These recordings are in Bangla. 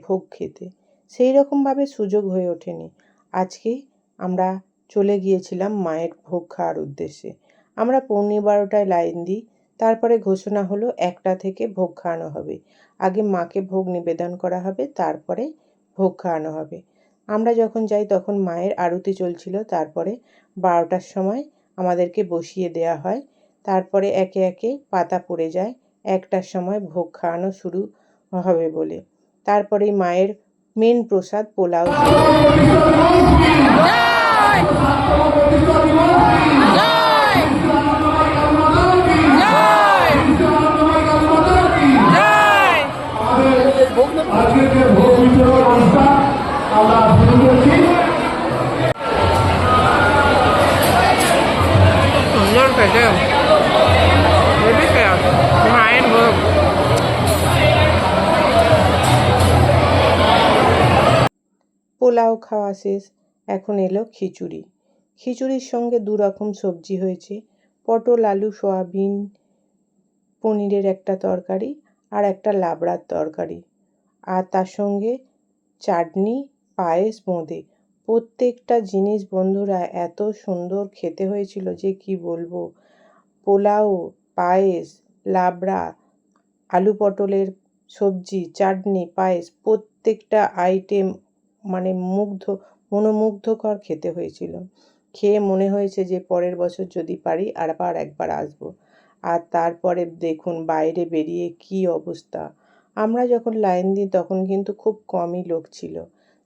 ভোগ খেতে, সেই রকমভাবে সুযোগ হয়ে ওঠেনি। আজকে আমরা চলে গিয়েছিলাম মায়ের ভোগ খাওয়ার উদ্দেশ্যে। আমরা 11:15টায় লাইন দিই, তারপরে ঘোষণা হলো 1টা থেকে ভোগ খাওয়ানো হবে। আগে মাকে ভোগ নিবেদন করা হবে, তারপরে ভোগ খাওয়ানো হবে। আমরা যখন যাই তখন মায়ের আরতি চলছিল। তারপরে 12টার সময় আমাদেরকে বসিয়ে দেওয়া হয়। তারপরে একে একে পাতা পড়ে যায় 1টার সময় ভোগ খাওয়ানো শুরু হবে বলে। তারপরে মায়ের মেন প্রসাদ পোলাও ছিল। মায়ের ভোগ পোলাও খাওয়া শেষ, এখন এলো খিচুড়ি। খিচুড়ির সঙ্গে 2 রকম সবজি হয়েছে, পটল আলু সয়াবিন পনিরের একটা তরকারি আর একটা লাবড়ার তরকারি, আর তার সঙ্গে চাটনি, পায়েস, বোঁদে। প্রত্যেকটা জিনিস বন্ধুরা এত সুন্দর খেতে হয়েছিল যে কি বলবো। পোলাও, পায়েস, লাবড়া, আলু পটলের সবজি, চাটনি, পায়েস, প্রত্যেকটা আইটেম মানে মনোমুগ্ধকর খেতে হয়েছিল। খেয়ে মনে হয়েছে যে পরের বছর যদি পারি আবার একবার আসবো। আর তারপরে দেখুন বাইরে বেরিয়ে কি অবস্থা। আমরা যখন লাইন দিই তখন কিন্তু খুব কমই লোক ছিল।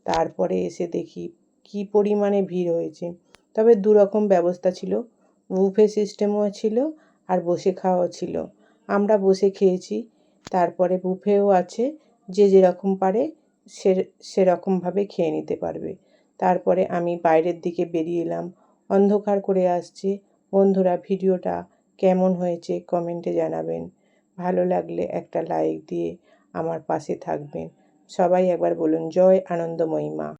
তারপরে এসে দেখি কি পরিমাণে ভিড় হয়েছে। তবে 2 রকম ব্যবস্থা ছিল, বুফে সিস্টেমও ছিল আর বসে খাওয়াও ছিল। আমরা বসে খেয়েছি। তারপরে বুফেও আছে, যে যেরকম পারে সেরকমভাবে খেয়ে নিতে পারবে। তারপরে আমি বাইরের দিকে বেরিয়ে এলাম, অন্ধকার করে আসছে। বন্ধুরা ভিডিওটা কেমন হয়েছে কমেন্টে জানাবেন। ভালো লাগলে একটা লাইক দিয়ে আমার পাশে থাকবেন। সবাই একবার বলুন জয় আনন্দময়ী মা।